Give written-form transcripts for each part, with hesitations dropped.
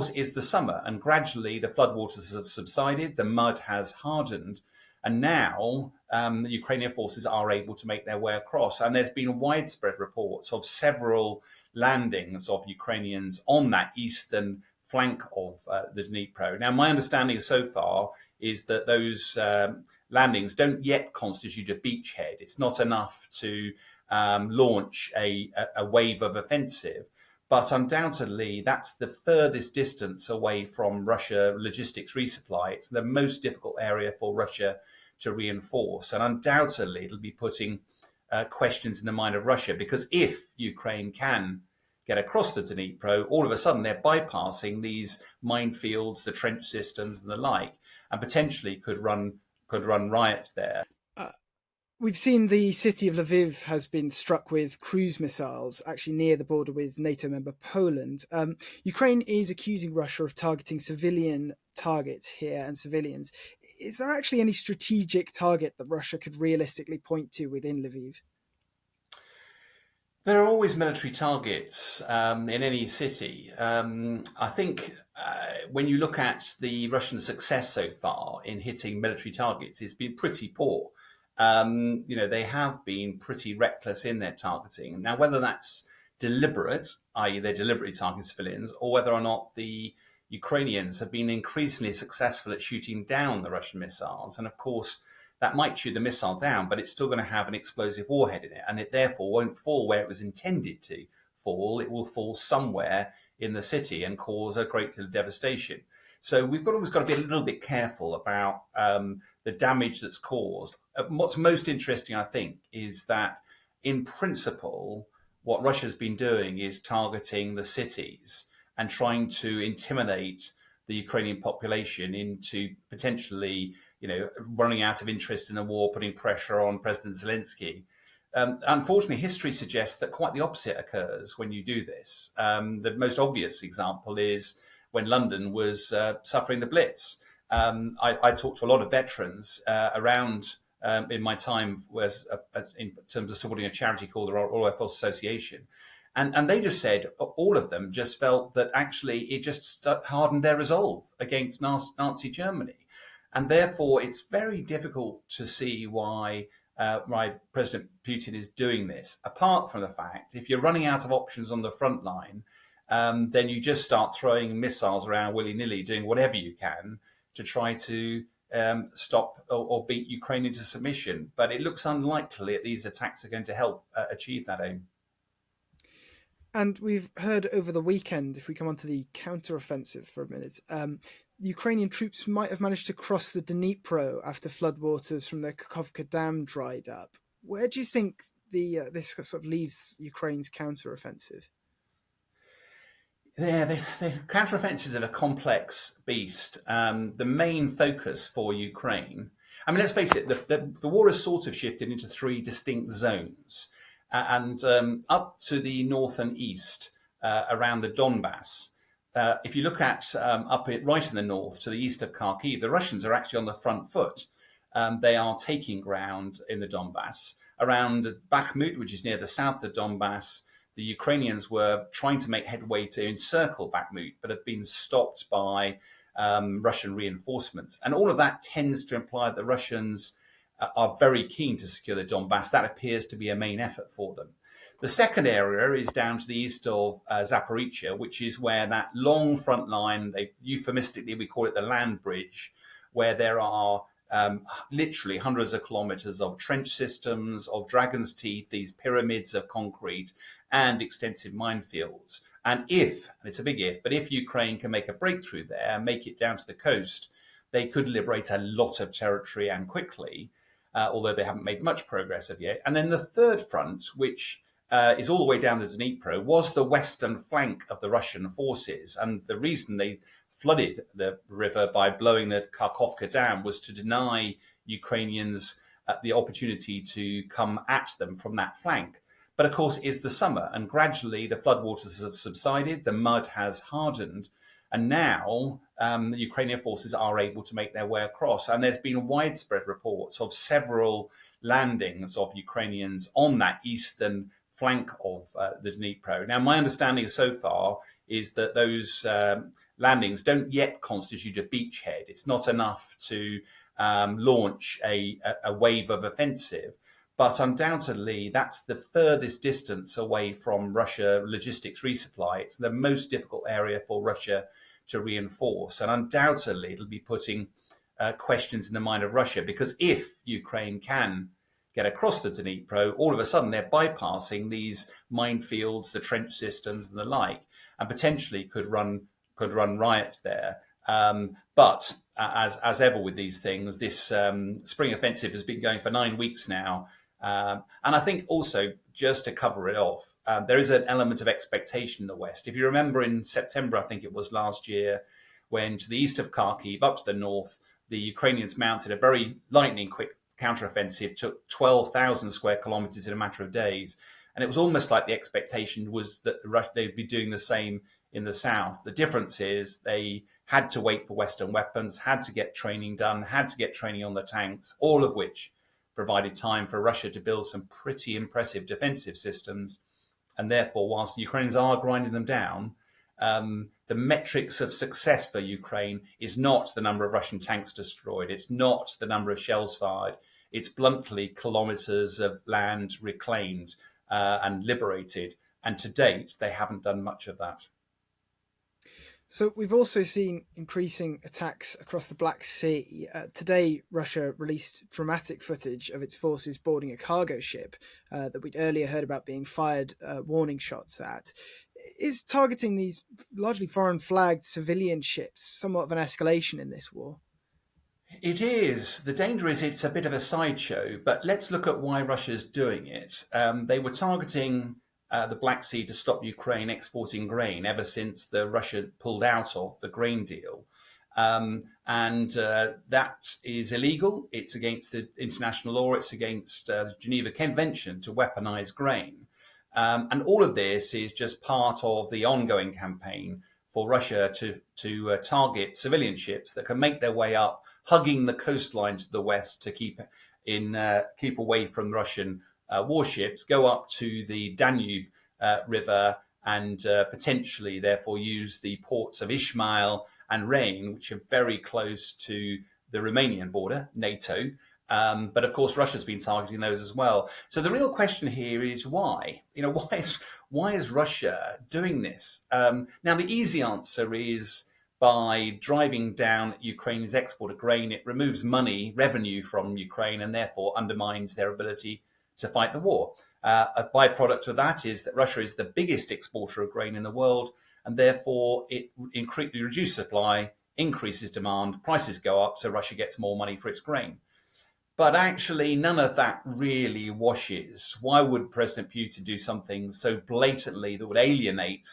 course, is the summer, and gradually the floodwaters have subsided, the mud has hardened, and now the Ukrainian forces are able to make their way across. And there's been widespread reports of several landings of Ukrainians on that eastern flank of the Dnipro. Now, my understanding so far is that those landings don't yet constitute a beachhead. It's not enough to launch a wave of offensive. But undoubtedly, that's the furthest distance away from Russia logistics resupply. It's the most difficult area for Russia to reinforce. And undoubtedly, it'll be putting questions in the mind of Russia, because if Ukraine can get across the Dnipro, all of a sudden they're bypassing these minefields, the trench systems and the like, and potentially could run riots there. We've seen the city of Lviv has been struck with cruise missiles, actually near the border with NATO member Poland. Ukraine is accusing Russia of targeting civilian targets here and civilians. Is there actually any strategic target that Russia could realistically point to within Lviv? There are always military targets in any city. I think when you look at the Russian success so far in hitting military targets, it's been pretty poor. They have been pretty reckless in their targeting. Now, whether that's deliberate, i.e. they're deliberately targeting civilians, or whether or not the Ukrainians have been increasingly successful at shooting down the Russian missiles. And of course, that might shoot the missile down, but it's still going to have an explosive warhead in it. And it therefore won't fall where it was intended to fall. It will fall somewhere in the city and cause a great deal of devastation. So we've always got to be a little bit careful about the damage that's caused. What's most interesting, I think, is that in principle, what Russia's been doing is targeting the cities and trying to intimidate the Ukrainian population into potentially, running out of interest in the war, putting pressure on President Zelensky. Unfortunately, history suggests that quite the opposite occurs when you do this. The most obvious example is when London was suffering the Blitz. I talked to a lot of veterans around in my time in terms of supporting a charity called the Royal Air Force Association. And they just said, all of them just felt that actually it just hardened their resolve against Nazi Germany. And therefore, it's very difficult to see why President Putin is doing this, apart from the fact, if you're running out of options on the front line, then you just start throwing missiles around willy-nilly, doing whatever you can to try to stop or beat Ukraine into submission. But it looks unlikely that these attacks are going to help achieve that aim. And we've heard over the weekend, if we come on to the counteroffensive for a minute, Ukrainian troops might have managed to cross the Dnipro after floodwaters from the Kakhovka Dam dried up. Where do you think this sort of leaves Ukraine's counteroffensive? Yeah, the counteroffensives are a complex beast. The main focus for Ukraine, I mean, let's face it, the war has sort of shifted into three distinct zones. And up to the north and east, around the Donbass, if you look at right in the north to the east of Kharkiv, the Russians are actually on the front foot. They are taking ground in the Donbass. Around Bakhmut, which is near the south of Donbass, the Ukrainians were trying to make headway to encircle Bakhmut, but have been stopped by Russian reinforcements. And all of that tends to imply that the Russians are very keen to secure the Donbass. That appears to be a main effort for them. The second area is down to the east of Zaporizhia, which is where that long front line, euphemistically we call it the land bridge, where there are literally hundreds of kilometers of trench systems, of dragon's teeth, these pyramids of concrete, and extensive minefields. And it's a big if, but if Ukraine can make a breakthrough there, make it down to the coast, they could liberate a lot of territory and quickly, although they haven't made much progress of yet. And then the third front, which is all the way down the Dnipro, was the western flank of the Russian forces. And the reason they flooded the river by blowing the Kakhovka Dam was to deny Ukrainians the opportunity to come at them from that flank. But of course, it's the summer, and gradually the floodwaters have subsided, the mud has hardened, and now the Ukrainian forces are able to make their way across. And there's been widespread reports of several landings of Ukrainians on that eastern flank of the Dnipro. Now, my understanding so far is that those landings don't yet constitute a beachhead. It's not enough to launch a wave of offensive. But undoubtedly, that's the furthest distance away from Russia logistics resupply. It's the most difficult area for Russia to reinforce. And undoubtedly, it'll be putting questions in the mind of Russia, because if Ukraine can get across the Dnipro, all of a sudden they're bypassing these minefields, the trench systems and the like, and potentially could run riots there. But as ever with these things, this spring offensive has been going for 9 weeks now. And I think also, just to cover it off, there is an element of expectation in the West. If you remember in September, I think it was last year, when to the east of Kharkiv, up to the north, the Ukrainians mounted a very lightning quick counteroffensive, took 12,000 square kilometers in a matter of days. And it was almost like the expectation was that they'd be doing the same in the south. The difference is they had to wait for Western weapons, had to get training done, had to get training on the tanks, all of which provided time for Russia to build some pretty impressive defensive systems. And therefore, whilst the Ukrainians are grinding them down, the metrics of success for Ukraine is not the number of Russian tanks destroyed. It's not the number of shells fired. It's bluntly kilometers of land reclaimed and liberated. And to date, they haven't done much of that. So we've also seen increasing attacks across the Black Sea. Today, Russia released dramatic footage of its forces boarding a cargo ship that we'd earlier heard about being fired warning shots at. Is targeting these largely foreign-flagged civilian ships somewhat of an escalation in this war? It is. The danger is it's a bit of a sideshow, but let's look at why Russia's doing it. They were targeting the Black Sea to stop Ukraine exporting grain ever since Russia pulled out of the grain deal. And that is illegal. It's against the international law. It's against the Geneva Convention to weaponize grain. And all of this is just part of the ongoing campaign for Russia to target civilian ships that can make their way up, hugging the coastline to the west to keep away from Russian warships, go up to the Danube River and potentially therefore use the ports of Ismail and Rain, which are very close to the Romanian border, NATO. But of course, Russia's been targeting those as well. So the real question here is why? Why is Russia doing this? Now, the easy answer is by driving down Ukraine's export of grain. It removes revenue from Ukraine, and therefore undermines their ability to fight the war. A byproduct of that is that Russia is the biggest exporter of grain in the world, and therefore it reduces supply, increases demand, prices go up, so Russia gets more money for its grain. But actually, none of that really washes. Why would President Putin do something so blatantly that would alienate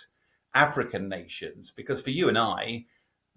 African nations? Because for you and I,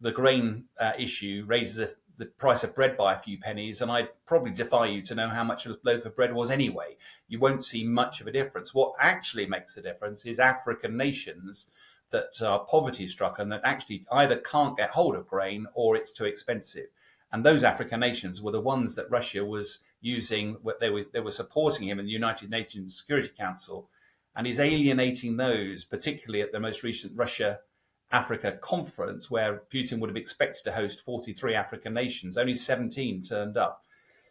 the grain issue raises the price of bread by a few pennies, and I'd probably defy you to know how much a loaf of bread was anyway. You won't see much of a difference. What actually makes the difference is African nations that are poverty struck and that actually either can't get hold of grain or it's too expensive. And those African nations were the ones that Russia was using. They were supporting him in the United Nations Security Council, and he's alienating those, particularly at the most recent Russia-Africa conference, where Putin would have expected to host 43 African nations. Only 17 turned up.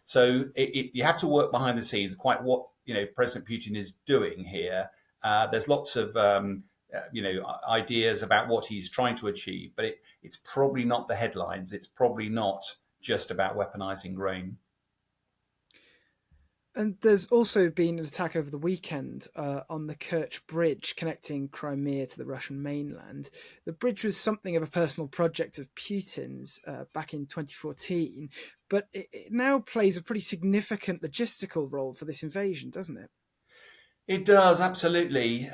So you have to work behind the scenes, quite what President Putin is doing here. There's lots of ideas about what he's trying to achieve, but it's probably not the headlines. It's probably not just about weaponizing grain. And there's also been an attack over the weekend on the Kirch Bridge connecting Crimea to the Russian mainland. The bridge was something of a personal project of Putin's back in 2014, but it now plays a pretty significant logistical role for this invasion, doesn't it? It does, absolutely,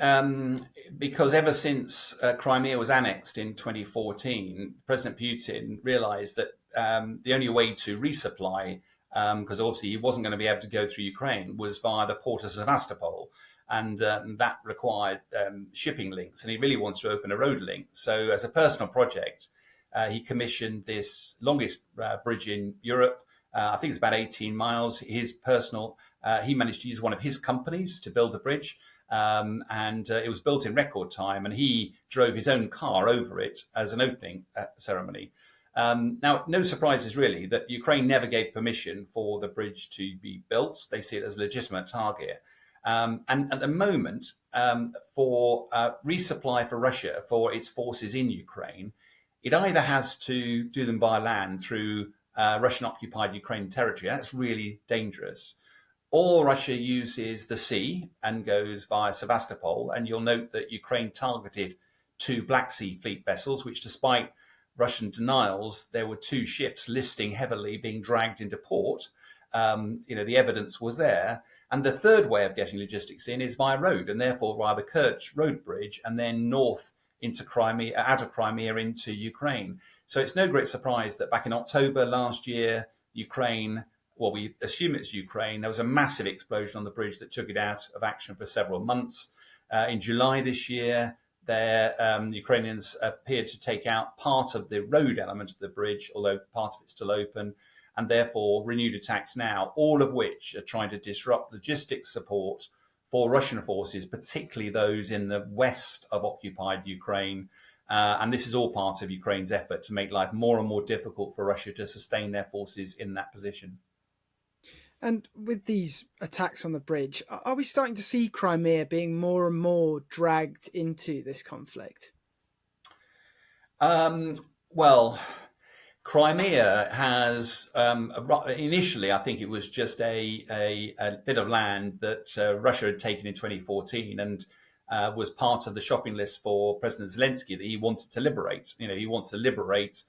because ever since Crimea was annexed in 2014, President Putin realized that the only way to resupply, because obviously he wasn't going to be able to go through Ukraine, was via the port of Sevastopol. And that required shipping links, and he really wants to open a road link. So as a personal project, he commissioned this longest bridge in Europe. I think it's about 18 miles. He managed to use one of his companies to build the bridge. and it was built in record time, and he drove his own car over it as an opening ceremony. Now, no surprises really that Ukraine never gave permission for the bridge to be built. They see it as a legitimate target. And at the moment, for resupply for Russia for its forces in Ukraine, it either has to do them by land through Russian-occupied Ukrainian territory. That's really dangerous. Or Russia uses the sea and goes via Sevastopol. And you'll note that Ukraine targeted 2 Black Sea Fleet vessels, which, despite Russian denials, there were 2 ships listing heavily being dragged into port. The evidence was there. And the third way of getting logistics in is via road, and therefore via the Kirch road bridge, and then north into Crimea, out of Crimea into Ukraine. So it's no great surprise that back in October last year, Ukraine, well, we assume it's Ukraine, there was a massive explosion on the bridge that took it out of action for several months. In July this year, Ukrainians appeared to take out part of the road element of the bridge, although part of it's still open, and therefore renewed attacks now, all of which are trying to disrupt logistics support for Russian forces, particularly those in the west of occupied Ukraine. And this is all part of Ukraine's effort to make life more and more difficult for Russia to sustain their forces in that position. And with these attacks on the bridge, are we starting to see Crimea being more and more dragged into this conflict? Well, Crimea has initially, I think it was just a bit of land that Russia had taken in 2014 and was part of the shopping list for President Zelensky that he wanted to liberate. He wants to liberate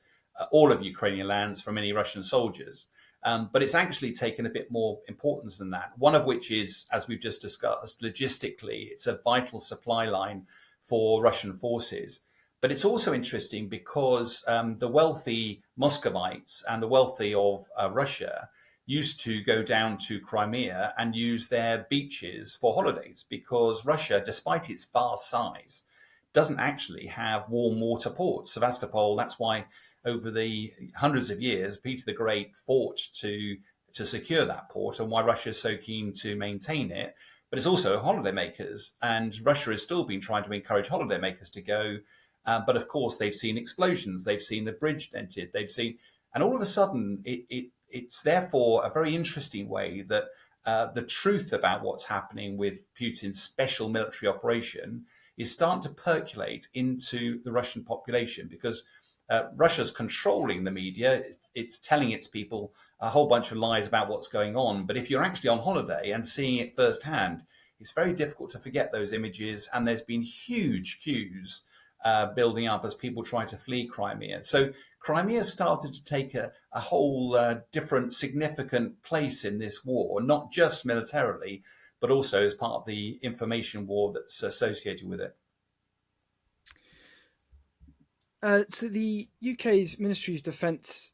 all of Ukrainian lands from any Russian soldiers. But it's actually taken a bit more importance than that, one of which is, as we've just discussed, logistically, it's a vital supply line for Russian forces. But it's also interesting because the wealthy Muscovites and the wealthy of Russia used to go down to Crimea and use their beaches for holidays, because Russia, despite its vast size, doesn't actually have warm water ports. Sevastopol, that's why over the hundreds of years, Peter the Great fought to secure that port, and why Russia is so keen to maintain it. But it's also holidaymakers, and Russia has still been trying to encourage holidaymakers to go. But of course, they've seen explosions, they've seen the bridge dented, and all of a sudden, it's therefore a very interesting way that the truth about what's happening with Putin's special military operation is starting to percolate into the Russian population, because Russia's controlling the media. It's telling its people a whole bunch of lies about what's going on. But if you're actually on holiday and seeing it firsthand, it's very difficult to forget those images. And there's been huge queues building up as people try to flee Crimea. So Crimea started to take a whole different significant place in this war, not just militarily, but also as part of the information war that's associated with it. So the UK's Ministry of Defence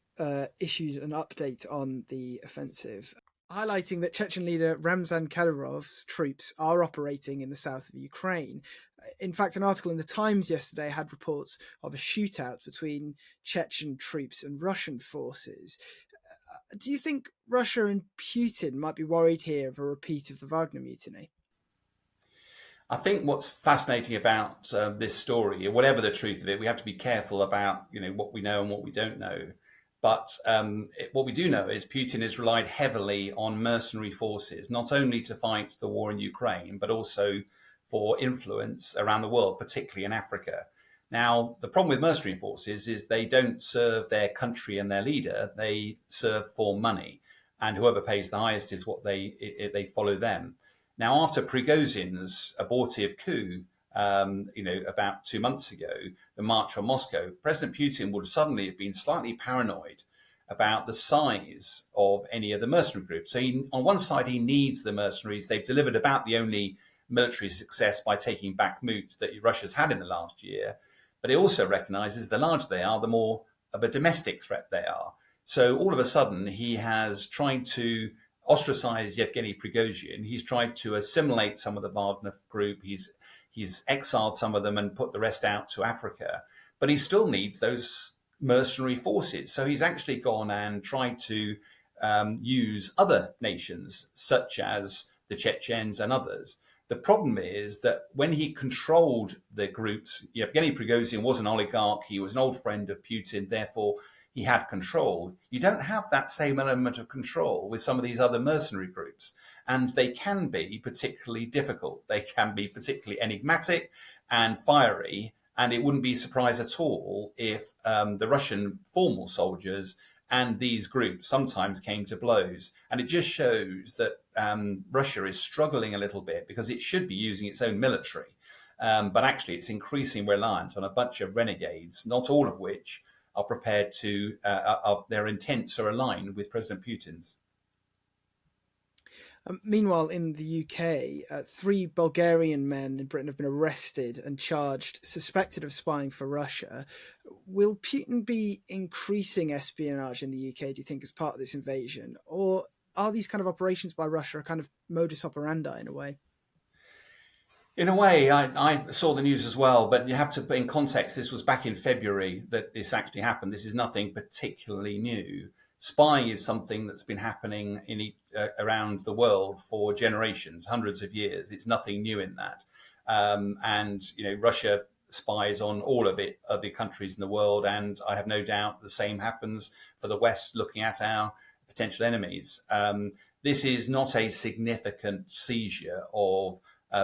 issued an update on the offensive, highlighting that Chechen leader Ramzan Kadyrov's troops are operating in the south of Ukraine. In fact, an article in the Times yesterday had reports of a shootout between Chechen troops and Russian forces. Do you think Russia and Putin might be worried here of a repeat of the Wagner mutiny? I think what's fascinating about this story, whatever the truth of it, we have to be careful about what we know and what we don't know. But what we do know is Putin has relied heavily on mercenary forces, not only to fight the war in Ukraine, but also for influence around the world, particularly in Africa. Now, the problem with mercenary forces is they don't serve their country and their leader. They serve for money, and whoever pays the highest is what they follow them. Now, after Prigozhin's abortive coup, about 2 months ago, the march on Moscow, President Putin would suddenly have been slightly paranoid about the size of any of the mercenary groups. So on one side, he needs the mercenaries. They've delivered about the only military success by taking Bakhmut that Russia's had in the last year. But he also recognizes the larger they are, the more of a domestic threat they are. So all of a sudden, he has tried to ostracize Yevgeny Prigozhin. He's tried to assimilate some of the Wagner group. He's exiled some of them and put the rest out to Africa. But he still needs those mercenary forces. So he's actually gone and tried to use other nations, such as the Chechens and others. The problem is that when he controlled the groups, Evgeny Prigozhin was an oligarch, he was an old friend of Putin, therefore he had control. You don't have that same element of control with some of these other mercenary groups, and they can be particularly difficult. They can be particularly enigmatic and fiery, and it wouldn't be a surprise at all if the Russian formal soldiers and these groups sometimes came to blows. And it just shows that Russia is struggling a little bit because it should be using its own military. But actually, it's increasingly reliant on a bunch of renegades, not all of which are prepared to, their intents are aligned with President Putin's. Meanwhile, in the UK, 3 Bulgarian men in Britain have been arrested and charged, suspected of spying for Russia. Will Putin be increasing espionage in the UK, do you think, as part of this invasion? Or are these kind of operations by Russia a kind of modus operandi in a way? In a way, I saw the news as well, but you have to put in context, this was back in February that this actually happened. This is nothing particularly new. Spying is something that's been happening around the world for generations, hundreds of years. It's nothing new in that. And Russia spies on all of the countries in the world, and I have no doubt the same happens for the West looking at our potential enemies. This is not a significant seizure of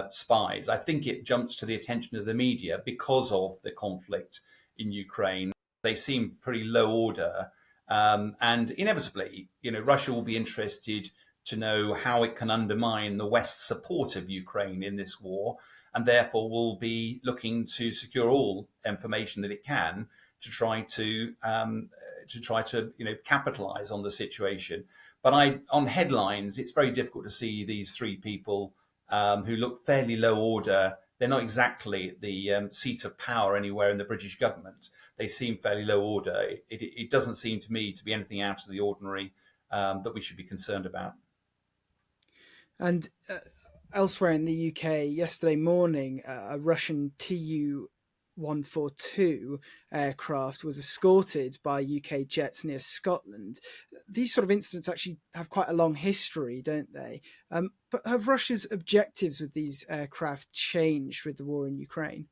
spies. I think it jumps to the attention of the media because of the conflict in Ukraine. They seem pretty low order. And inevitably, Russia will be interested to know how it can undermine the West's support of Ukraine in this war, and therefore will be looking to secure all information that it can to try to capitalize on the situation. But on headlines, it's very difficult to see these 3 people who look fairly low order. They're not exactly the seat of power anywhere in the British government. They seem fairly low order. It doesn't seem to me to be anything out of the ordinary that we should be concerned about. And elsewhere in the UK, yesterday morning, a Russian Tu142 aircraft was escorted by UK jets near Scotland. These sort of incidents actually have quite a long history, don't they? But have Russia's objectives with these aircraft changed with the war in Ukraine?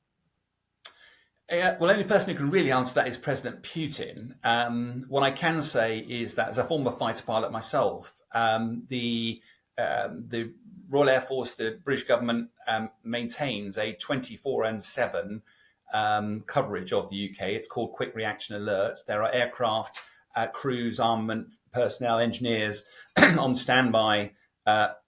Well, the only person who can really answer that is President Putin. What I can say is that as a former fighter pilot myself, the Royal Air Force, the British government, maintains a 24/7 coverage of the UK. It's called Quick Reaction Alert. There are aircraft, crews, armament, personnel, engineers on standby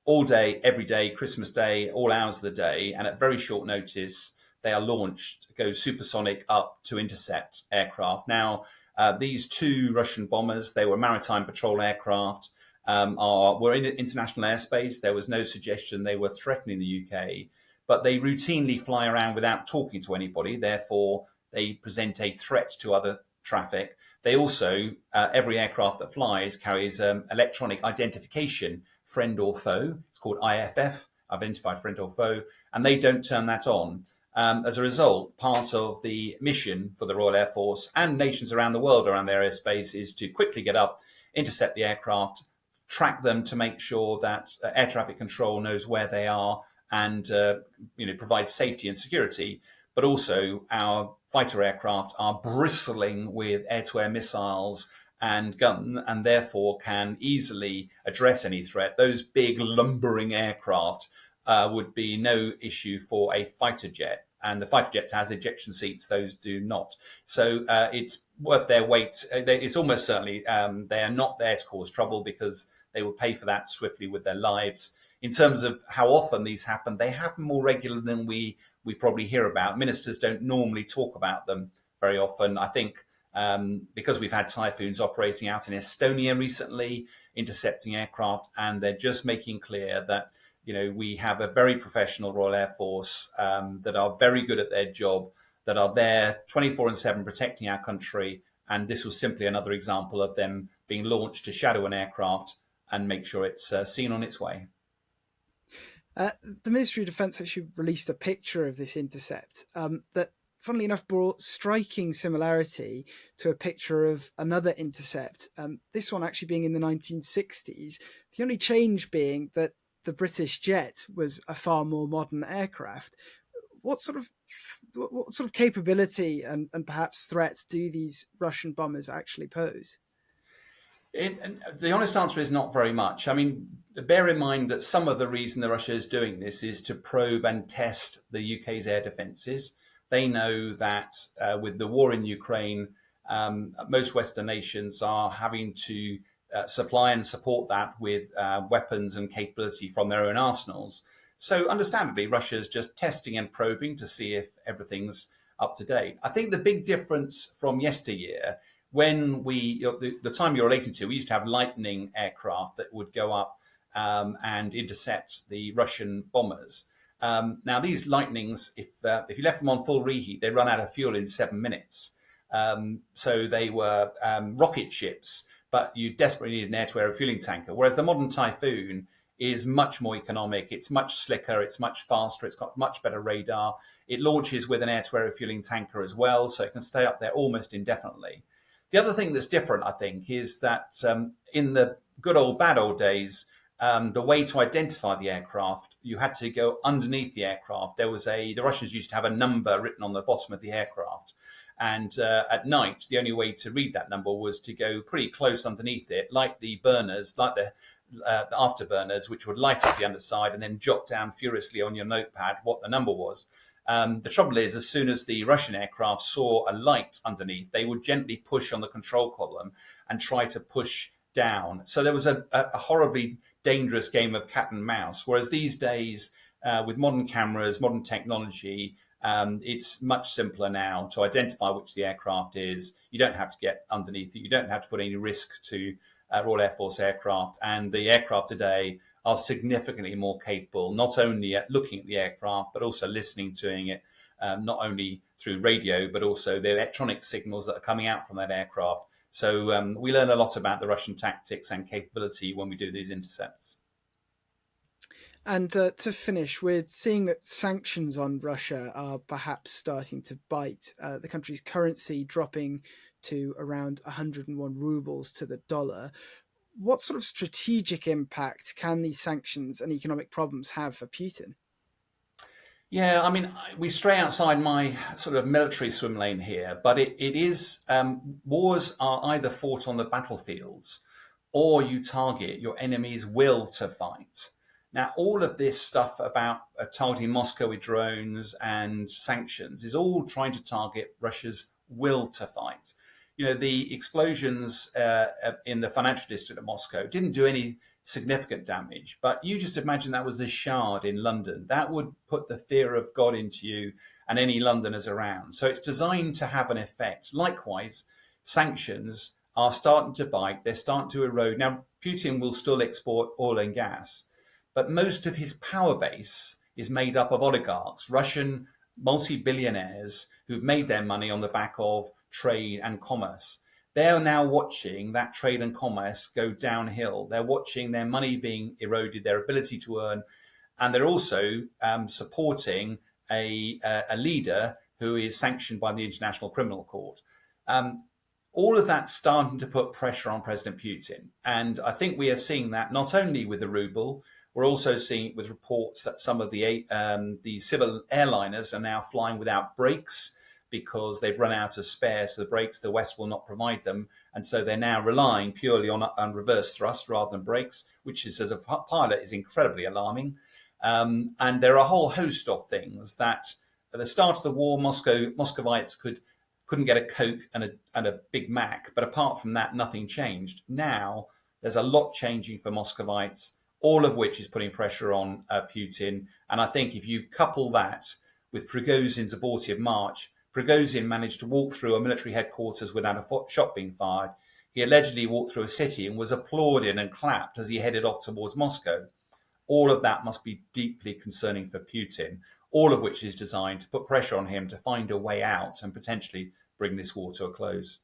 all day, every day, Christmas Day, all hours of the day, and at very short notice, they are launched, go supersonic up to intercept aircraft. Now, these 2 Russian bombers, they were maritime patrol aircraft, were in international airspace. There was no suggestion they were threatening the UK, but they routinely fly around without talking to anybody. Therefore, they present a threat to other traffic. They also, every aircraft that flies carries electronic identification, friend or foe. It's called IFF, identified friend or foe, and they don't turn that on. As a result, part of the mission for the Royal Air Force and nations around the world around their airspace is to quickly get up, intercept the aircraft, track them to make sure that air traffic control knows where they are and provide safety and security. But also our fighter aircraft are bristling with air-to-air missiles and gun, and therefore can easily address any threat. Those big lumbering aircraft would be no issue for a fighter jet. And the fighter jets has ejection seats; those do not. So it's worth their weight. It's almost certainly they are not there to cause trouble because they will pay for that swiftly with their lives. In terms of how often these happen, they happen more regular than we probably hear about. Ministers don't normally talk about them very often. I think because we've had typhoons operating out in Estonia recently, intercepting aircraft, and they're just making clear that we have a very professional Royal Air Force that are very good at their job, that are there 24/7 protecting our country. And this was simply another example of them being launched to shadow an aircraft and make sure it's seen on its way. The Ministry of Defence actually released a picture of this intercept that, funnily enough, brought striking similarity to a picture of another intercept, this one actually being in the 1960s. The only change being that the British jet was a far more modern aircraft. What sort of capability and perhaps threats do these Russian bombers actually pose? And the honest answer is not very much. I mean, bear in mind that some of the reason that Russia is doing this is to probe and test the UK's air defences. They know that with the war in Ukraine, most Western nations are having to supply and support that with weapons and capability from their own arsenals. So understandably, Russia's just testing and probing to see if everything's up to date. I think the big difference from yesteryear, when the time you're relating to, we used to have Lightning aircraft that would go up and intercept the Russian bombers. Now, these Lightnings, if you left them on full reheat, they run out of fuel in 7 minutes. So they were rocket ships, but you desperately need an air-to-air refueling tanker. Whereas the modern Typhoon is much more economic. It's much slicker. It's much faster. It's got much better radar. It launches with an air-to-air refueling tanker as well, so it can stay up there almost indefinitely. The other thing that's different, I think, is that in the good old bad old days, the way to identify the aircraft, you had to go underneath the aircraft. The Russians used to have a number written on the bottom of the aircraft. And at night, the only way to read that number was to go pretty close underneath it, like the burners, like the afterburners, which would light up the underside and then jot down furiously on your notepad what the number was. The trouble is, as soon as the Russian aircraft saw a light underneath, they would gently push on the control column and try to push down. So there was a horribly dangerous game of cat and mouse. Whereas these days, with modern cameras, modern technology, it's much simpler now to identify which the aircraft is. You don't have to get underneath it. You don't have to put any risk to Royal Air Force aircraft. And the aircraft today are significantly more capable, not only at looking at the aircraft, but also listening to it, not only through radio, but also the electronic signals that are coming out from that aircraft. So we learn a lot about the Russian tactics and capability when we do these intercepts. And to finish, we're seeing that sanctions on Russia are perhaps starting to bite. The country's currency dropping to around 101 rubles to the dollar. What sort of strategic impact can these sanctions and economic problems have for Putin? Yeah, I mean, we stray outside my sort of military swim lane here, but it is wars are either fought on the battlefields or you target your enemy's will to fight. Now, all of this stuff about targeting Moscow with drones and sanctions is all trying to target Russia's will to fight. You know, the explosions in the financial district of Moscow didn't do any significant damage, but you just imagine that was the Shard in London. That would put the fear of God into you and any Londoners around. So it's designed to have an effect. Likewise, sanctions are starting to bite. They're starting to erode. Now, Putin will still export oil and gas, but most of his power base is made up of oligarchs, Russian multi-billionaires who've made their money on the back of trade and commerce. They're now watching that trade and commerce go downhill. They're watching their money being eroded, their ability to earn, and they're also supporting a leader who is sanctioned by the International Criminal Court. All of that starting to put pressure on President Putin. And I think we are seeing that not only with the ruble, we're also seeing it with reports that some of the civil airliners are now flying without brakes because they've run out of spares for the brakes. The West will not provide them. And so they're now relying purely on reverse thrust rather than brakes, which is, as a pilot, is incredibly alarming. And there are a whole host of things that at the start of the war, Muscovites couldn't get a Coke and a Big Mac. But apart from that, nothing changed. Now there's a lot changing for Muscovites, all of which is putting pressure on Putin. And I think if you couple that with Prigozin's abortive march, Prigozhin managed to walk through a military headquarters without a shot being fired. He allegedly walked through a city and was applauded and clapped as he headed off towards Moscow. All of that must be deeply concerning for Putin, all of which is designed to put pressure on him to find a way out and potentially bring this war to a close.